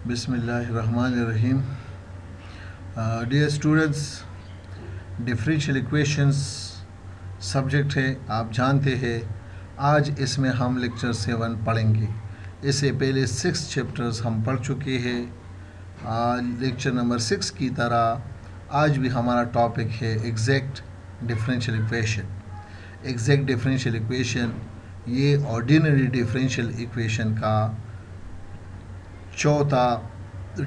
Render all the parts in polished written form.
बिस्मिल्लाहिर्रहमानिर्रहीम। Dear students, differential equations subject है, आप जानते हैं। आज इसमें हम लेक्चर 7 पढ़ेंगे। इससे पहले 6 चैप्टर्स हम पढ़ चुके हैं। लेक्चर नंबर 6 की तरह आज भी हमारा टॉपिक है exact differential equation. Exact differential equation ये ऑर्डिनरी डिफरेंशियल इक्वेशन का चौथा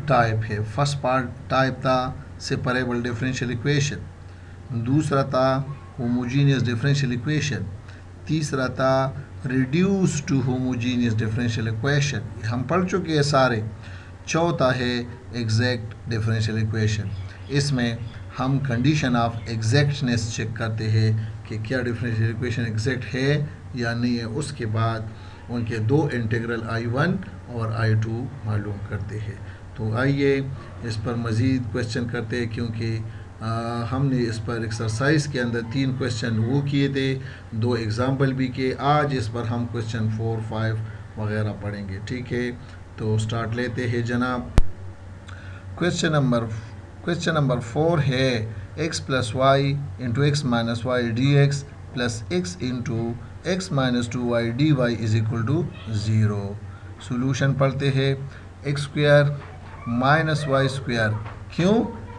टाइप है। फर्स्ट पार्ट टाइप था सेपरेबल डिफरेंशियल इक्वेशन, दूसरा था होमोजीनियस डिफरेंशियल इक्वेशन, तीसरा था reduce to homogeneous differential equation, हम पढ़ चुके हैं सारे। चौथा है एग्जैक्ट डिफरेंशियल इक्वेशन। इसमें हम कंडीशन ऑफ एग्जैक्टनेस चेक करते हैं कि क्या डिफरेंशियल इक्वेशन एग्जैक्ट है या नहीं है। उसके बाद उनके दो इंटीग्रल I1 और I2 मालूम करते हैं। तो आइए इस पर मज़ीद क्वेश्चन करते हैं, क्योंकि हमने इस पर एक्सरसाइज के अंदर 3 क्वेश्चन वो किए थे, 2 एग्ज़ाम्पल भी किए। आज इस पर हम क्वेश्चन 4, 5 वगैरह पढ़ेंगे। ठीक है, तो स्टार्ट लेते हैं जनाब। क्वेश्चन नंबर 4 है x plus Y into X minus Y D x plus X into X minus 2y dy is equal to 0। Solution पढ़ते हैं। X square minus Y square,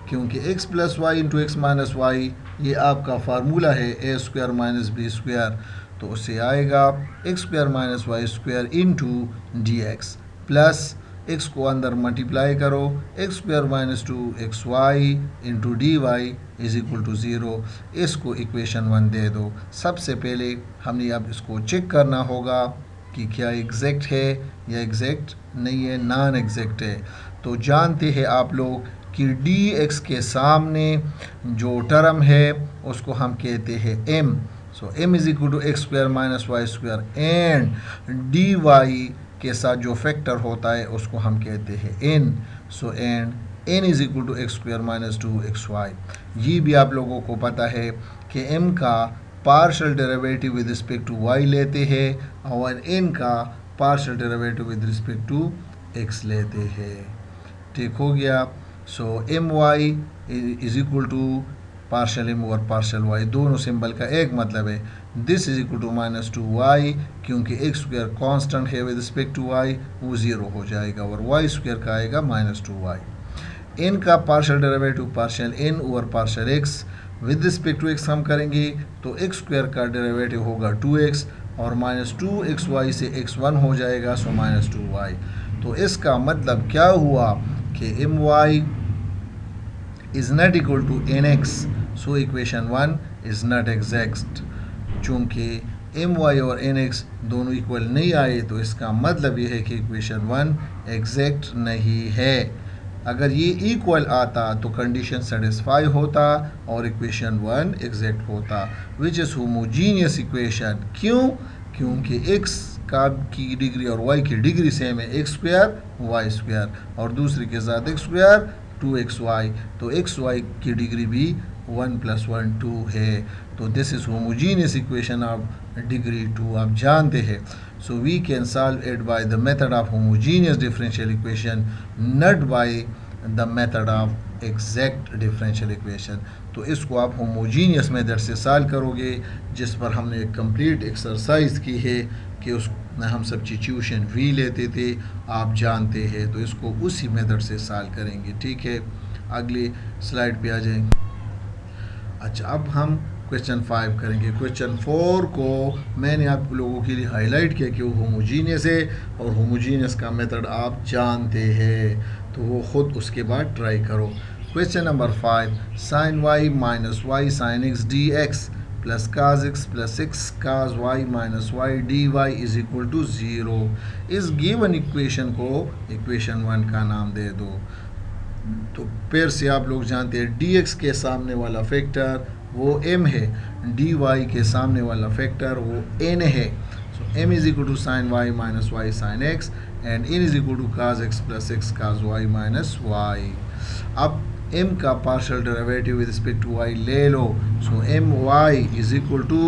क्योंकि x plus Y into X minus Y ये आपका formula है A square minus B square. तो उससे आएगा X square minus Y square into D x plus X को अंदर मल्टीप्लाई करो, X square minus 2xy into D Y is equal to 0। इसको इक्वेशन 1 दे दो। सबसे पहले हमने अब इसको चेक करना होगा कि क्या एग्जैक्ट है या एग्जैक्ट नहीं है, नॉन एग्जैक्ट है। तो जानते हैं आप लोग कि डी एक्स के सामने जो टर्म है उसको हम कहते हैं m। So m is equal to X square minus Y square, and D Y के साथ जो फैक्टर होता है उसको हम कहते हैं n। So and n is equal to X square minus 2xy। ये भी आप लोगों को पता है कि m का partial derivative with respect to y लेते हैं और n का partial derivative with respect to x लेते हैं। ठीक हो गया। So my is equal to partial m और पार्शियल y, दोनों सिंबल का एक मतलब है। This is equal to minus 2y, क्योंकि एक्स स्क्वायर कॉन्स्टेंट है विद रिस्पेक्ट टू y, वो 0 हो जाएगा और y स्क्वायर का आएगा माइनस 2y। n का partial derivative partial n over partial x with respect to x हम करेंगे तो एक्स स्क्वायर का डेरिवेटिव होगा 2x और माइनस 2xy से x 1 हो जाएगा, सो माइनस 2y। तो इसका मतलब क्या हुआ कि my is not equal to nx, so equation 1 is not exact। चूँकि my और nx दोनों इक्वल नहीं आए तो इसका मतलब ये है कि इक्वेशन 1 एग्जैक्ट नहीं है। अगर ये इक्वल आता तो कंडीशन सेटिस्फाई होता और इक्वेशन 1 एग्जैक्ट होता, विच इज़ होमोजीनियस इक्वेशन। क्योंकि x की डिग्री और y की डिग्री सेम है, एक्स स्क्वायर वाई स्क्वायर, और दूसरे के साथ एक्स स्क्वायर 2xy, तो xy की डिग्री भी 1 + 1 2 है। तो this is homogeneous equation of degree 2, आप जानते हैं। So we can solve it by the method of homogeneous differential equation, not by the method of exact differential equation. तो इसको आप होमोजीनियस मेथड से सॉल्व करोगे, जिस पर हमने एक कंप्लीट एक्सरसाइज की है कि उसमें हम सब्स्टिट्यूशन वी लेते थे, आप जानते हैं। तो इसको उसी मेथड से सॉल्व करेंगे। ठीक है, अगली स्लाइड पे आ जाएंगे। अच्छा, अब हम क्वेश्चन 5 करेंगे। क्वेश्चन 4 को मैंने आप लोगों के लिए हाईलाइट किया कि वो होमोजीनियस है और होमोजीनियस का मेथड आप जानते हैं, तो वो ख़ुद उसके बाद ट्राई करो। Question number 5, sine y minus y sine x d x plus cos x plus x cos y minus Y d Y is equal to 0। इस गिवन इक्वेशन को इक्वेशन 1 का नाम दे दो। तो फिर से आप लोग जानते हैं डी एक्स के सामने वाला फैक्टर वो m है, डी वाई के सामने वाला फैक्टर वो n है। So m is equal to sine y minus y sine x and n is equal to cos x plus x cos y minus y. अब m का partial derivative with respect to y ले लो। So my is equal to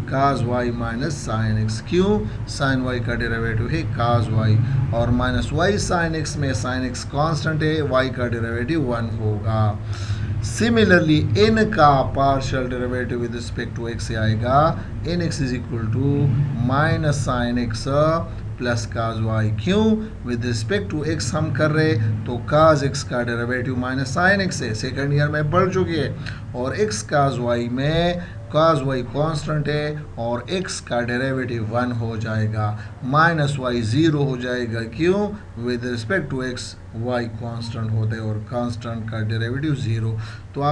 cos y minus sine x. क्यों? Sine y का derivative है cos y, और minus y sine x में sine x constant है, y का डेरिवेटिव 1 होगा। सिमिलरली n का partial derivative with respect to x से आएगा n x is equal to minus sine x plus cos y. क्यों? विद रिस्पेक्ट टू x हम कर रहे, तो काज x का डेरिवेटिव माइनस साइन एक्स है, सेकेंड ईयर में पढ़ चुके हैं, और x काज y में काज y कांस्टेंट है और x का डेरिवेटिव 1 हो जाएगा, माइनस y 0 हो जाएगा। क्यों? With respect to x y constant होते हैं और कांस्टेंट का डेरिवेटिव 0। तो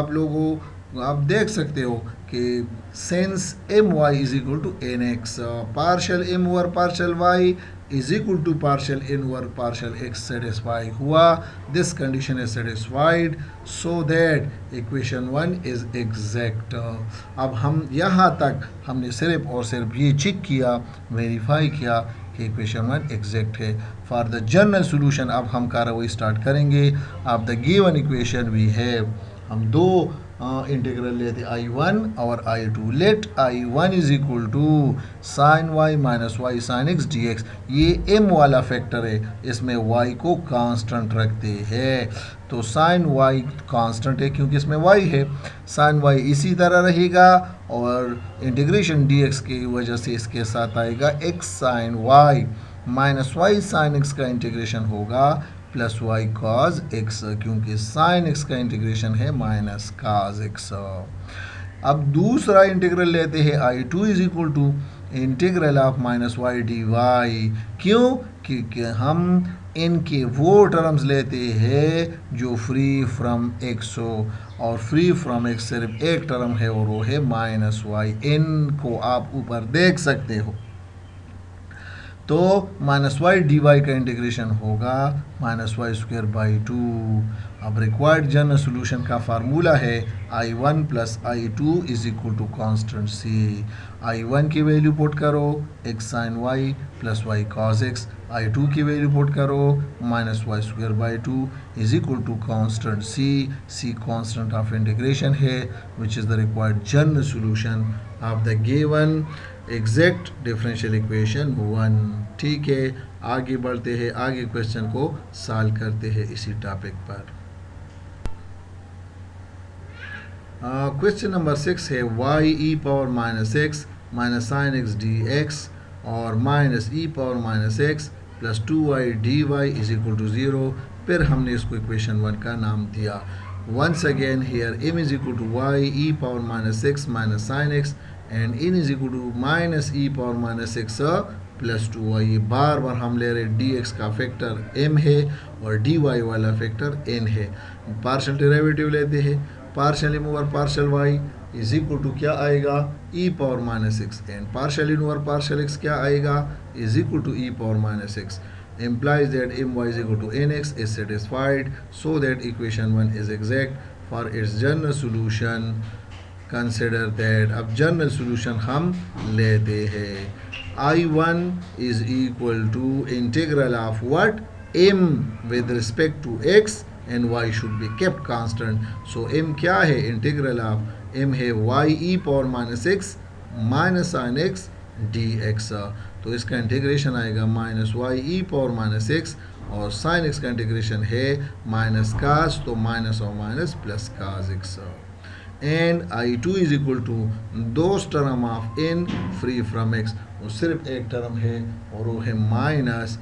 आप देख सकते हो कि since M Y is equal to N X, partial M over partial Y is equal to partial N over partial X satisfy हुआ। This condition is satisfied, so that equation 1 is exact. अब हम यहाँ तक हमने सिर्फ और सिर्फ ये चेक किया, वेरीफाई किया कि इक्वेशन 1 एग्जैक्ट है। फॉर द जनरल सोल्यूशन अब हम कार्रवाई स्टार्ट करेंगे। अब the given equation we have, हम दो इंटीग्रल लेते I1 और I2। Let I1 is equal to sine y minus y sine x d x. ये m वाला फैक्टर है, इसमें y को कांस्टेंट रखते हैं, तो साइन y कांस्टेंट है क्योंकि इसमें y है, साइन y इसी तरह रहेगा, और इंटीग्रेशन dx की वजह से इसके साथ आएगा x sine y minus y sine x का इंटीग्रेशन होगा प्लस वाई कॉज एक्स, क्योंकि साइन एक्स का इंटीग्रेशन है माइनस कॉज एक्स। अब दूसरा इंटीग्रल लेते हैं I2 is equal to integral of minus Y d y. क्यों? क्योंकि हम इनके वो टर्म्स लेते हैं जो फ्री फ्रॉम एक्स हो, और फ्री फ्रॉम एक्स सिर्फ एक टर्म है और वो है माइनस वाई। इनको आप ऊपर देख सकते हो, तो माइनस वाई डी वाई का इंटीग्रेशन होगा माइनस वाई स्क्वायर बाई 2। अब रिक्वायर्ड जनरल सोल्यूशन का फार्मूला है I1 plus I2 is equal to constant c. I1 की वैल्यू पुट करो x sine y plus y cos x, I2 की value put करो minus Y square by 2 is equal to constant c constant of integration है, which is the required general solution of the given exact differential equation 1। ठीक है, आगे बढ़ते हैं, आगे question को सॉल्व करते हैं इसी टॉपिक पर। क्वेश्चन नंबर 6 है y e power minus x minus sine x d x और minus e power minus x plus 2y dy is equal to 0। फिर हमने इसको इक्वेशन 1 का नाम दिया। Once again here m is equal to y e power minus x minus sine x and n is equal to minus e power minus x plus 2y। ये बार बार हम ले रहे dx का फैक्टर m है और dy वाला factor n है। Partial derivative लेते हैं, partial m over partial y is equal to क्या आएगा e power minus x, and partial n over partial x क्या आएगा is equal to e power minus x. implies that my is equal to nx is satisfied, so that equation 1 is exact. For its general solution consider that, अब general solution हम लेते हैं I1 is equal to integral of what m with respect to x and y should be kept constant. So m क्या है? Integral of m है y e power minus x minus sine x d x, तो इसका integration आएगा minus y e power minus x, और sine x का integration है minus cos, तो माइनस और minus plus cos x. And I2 is equal to those term of n free from x, वो सिर्फ एक टर्म है और वो है minus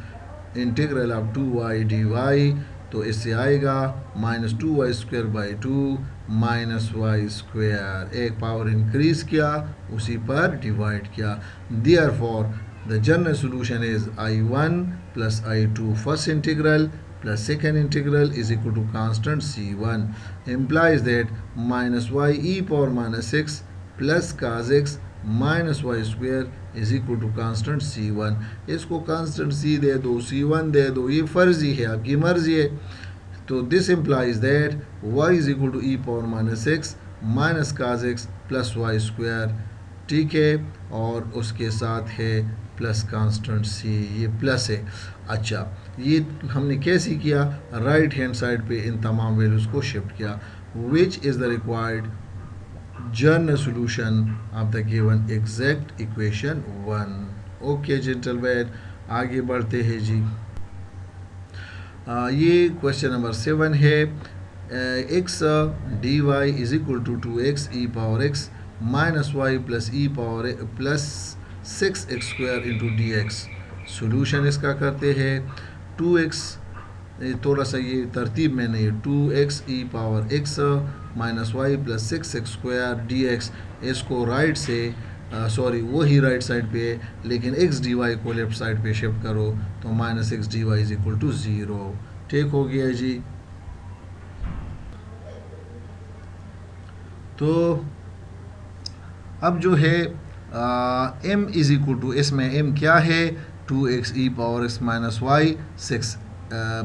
integral of 2y dy, तो इससे आएगा minus 2y square by 2 minus Y square, एक पावर इंक्रीज किया उसी पर डिवाइड किया। Therefore the general solution is I1 plus I2 first integral plus second integral is equal to constant c1, implies that minus y e power minus x plus cos x minus y square is equal to constant c1। इसको constant c दे दो, c1 दे दो, ये फर्जी है, आपकी मर्जी है। तो this implies that y is equal to e power minus x minus cos x plus y square, ठीक है, और उसके साथ है प्लस कांस्टेंट सी, ये प्लस है। अच्छा, ये हमने कैसे किया? राइट हैंड साइड पे इन तमाम वैल्यूज़ को शिफ्ट किया। Which is the required general solution of the given exact equation 1। Okay gentleman, आगे बढ़ते हैं जी। ये क्वेश्चन नंबर 7 है। X d Y is equal to x e power x minus y plus e power plus 6x square into D x. Solution इसका करते हैं। 2x, थोड़ा सा ये तरतीब में नहीं है, 2x e power x minus y plus 6x square d x. इसको राइट से सॉरी वही राइट साइड पे है, लेकिन एक्स डी वाई को लेफ्ट साइड पे शिफ्ट करो तो minus x d Y is equal to 0। ठीक हो गया जी। तो अब जो है m इज इक्वल टू, इसमें m क्या है, 2x e power x minus y 6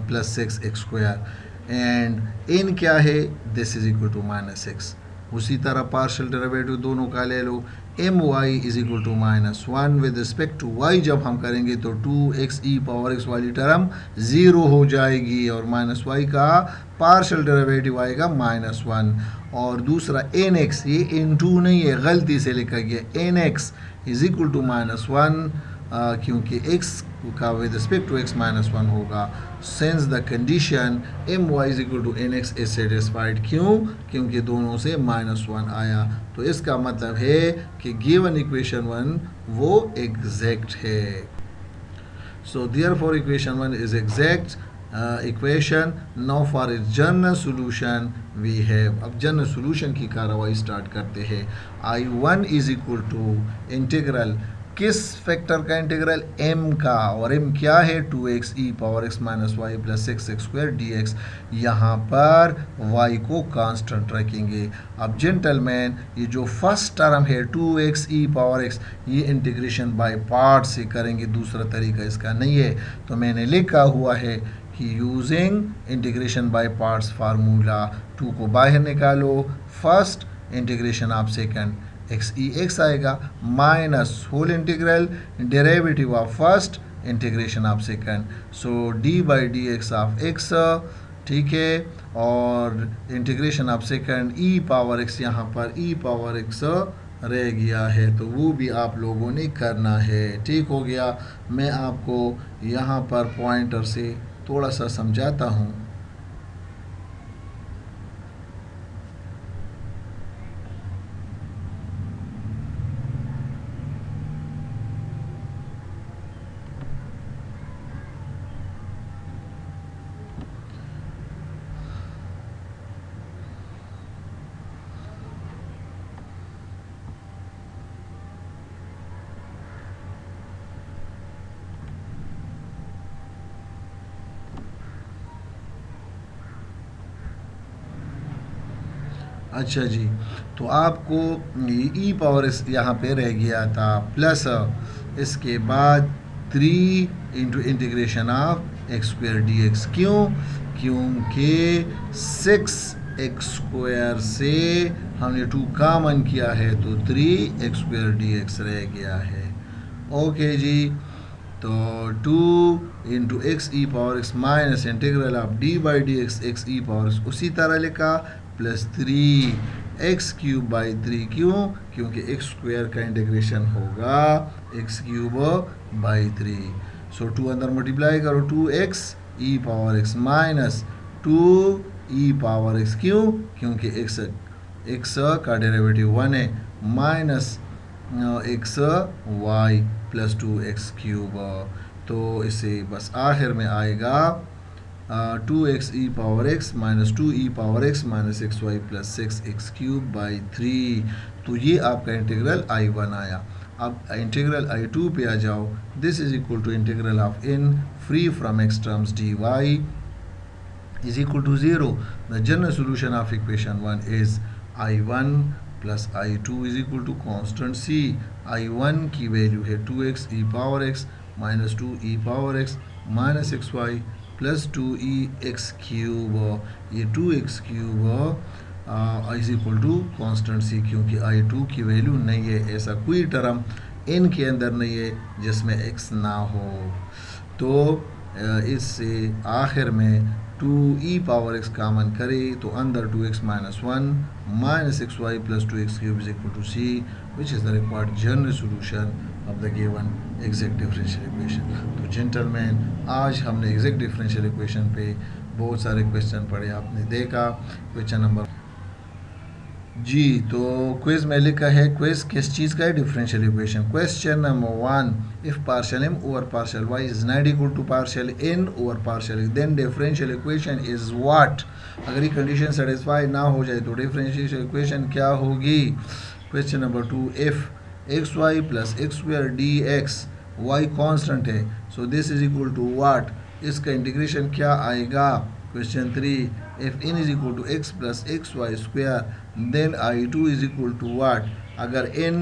plus 6x square, and n क्या है, this is equal to minus x. उसी तरह पार्शियल डेरिवेटिव दोनों का ले लो। M Y is equal to minus 1 with respect to y जब हम करेंगे तो 2x ई पावर एक्स वाली टर्म 0 हो जाएगी और माइनस वाई का पार्शियल डेरिवेटिव आएगा माइनस 1। और दूसरा एन एक्स, ये n2 नहीं है, गलती से लिखा गया, n x is equal to minus 1 क्योंकि x का with respect to x minus 1 होगा। Since the condition m Y is equal to N x is satisfied. क्यों? क्योंकि दोनों से माइनस 1 आया, तो इसका मतलब है कि गिवन इक्वेशन 1 वो एग्जैक्ट है। So therefore equation 1 is exact equation. Now for its general solution we have, अब जनरल सॉल्यूशन की कार्रवाई स्टार्ट करते हैं। I1 is equal to integral किस फैक्टर का, इंटीग्रल m का, और m क्या है, 2x e power x minus y plus 6x square d x. यहाँ पर y को कांस्टेंट रखेंगे। अब जेंटलमैन, ये जो फर्स्ट टर्म है 2x ई पावर x, ये इंटीग्रेशन बाय पार्ट से करेंगे, दूसरा तरीका इसका नहीं है। तो मैंने लिखा हुआ है कि using integration by parts formula, 2 को बाहर निकालो, first integration of second x e x आएगा minus whole integral derivative of first integration of second, so d by d x of x, ठीक है, और integration of second e power x, यहाँ पर ई power x रह गया है, तो वो भी आप लोगों ने करना है। ठीक हो गया। मैं आपको यहाँ पर पॉइंटर से थोड़ा सा समझाता हूँ। अच्छा जी, तो आपको ई पावर इस यहाँ पे रह गया था प्लस, इसके बाद 3 into integration of x square d x. क्यों? क्योंकि 6x स्क्वायर से हमने 2 कॉमन किया है तो 3x स्क्वायर डी एक्स रह गया है। ओके जी, तो 2 into x e power x minus integral of D by d x x e power x, उसी तरह लिखा, प्लस 3x क्यूब बाई 3। क्यों? क्योंकि एक्स स्क्वायर का इंटीग्रेशन होगा एक्स क्यूब बाई 3। सो 2 अंदर मल्टीप्लाई करो, 2x e power x minus 2 e power x. क्यों? क्योंकि x का डेरिवेटिव 1 है, minus x y plus 2x cube. तो इसे बस आखिर में आएगा 2x e power x minus 2 e power x minus x y plus 6x cube by 3। तो ये आपका इंटीग्रल I1 आया। अब इंटीग्रल I2 पे आ जाओ। This is equal to integral of n free from x terms dy is equal to 0। The general solution of equation 1 is I1 plus I2 is equal to constant c। I1 की value है 2x e power x minus 2 e power x minus x y plus 2x cube. ये 2x cube is equal to constant c, क्योंकि I2 की value नहीं है, ऐसा कोई term n के अंदर नहीं है जिसमें x ना हो। तो इससे आखिर में 2e पावर x कामन करे तो अंदर 2x minus 1 minus x y plus 2x cube is equal to c which is the required general solution of the given exact differential equation. तो जेंटलमैन, आज हमने एग्जैक्ट डिफरेंशियल इक्वेशन पे बहुत सारे question पढ़े, आपने देखा। क्वेश्चन नंबर जी, तो क्विज में लिखा है, क्विज किस चीज़ का है? Differential equation. Question number 1, if partial m over partial y is not equal to partial n over partial then differential equation is what. अगर ये कंडीशन सेटिस्फाई ना हो जाए तो डिफरेंशियल इक्वेशन क्या होगी? Question number 2, if x y plus x square d x, y constant है, so this is equal to what. इसका इंटीग्रेशन क्या आएगा? Question 3, if n is equal to x plus xy square then I2 is equal to what। अगर n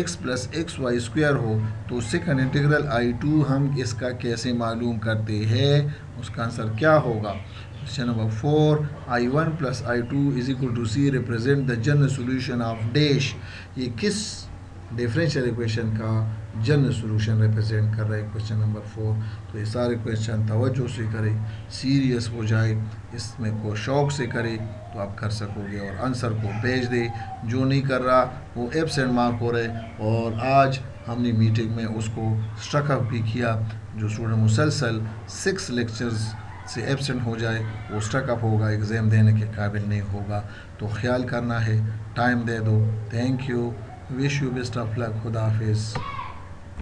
x plus xy square हो तो second integral I2 हम इसका कैसे मालूम करते हैं? उसका आंसर क्या होगा? Question number 4, I1 plus I2 is equal to C represent the general solution of dash। ये किस डिफरेंशियल इक्वेशन का जनरल सॉल्यूशन रिप्रेजेंट कर रहा है? Question number 4। तो ये सारे क्वेश्चन तवज्जो से करें, सीरियस हो जाए, इसमें को शौक से करे तो आप कर सकोगे और आंसर को भेज दे। जो नहीं कर रहा वो एब्सेंट मार्क हो रहे। और आज हमने मीटिंग में उसको स्ट्रकअप भी किया। जो स्टूडेंट मुसलसल 6 लेक्चर्स से एब्सेंट हो जाए वो स्ट्रकअप होगा, एग्ज़ाम देने के काबिल नहीं होगा। तो ख्याल करना है, टाइम दे दो। Thank you, wish you best of luck, खुदा हाफिज़।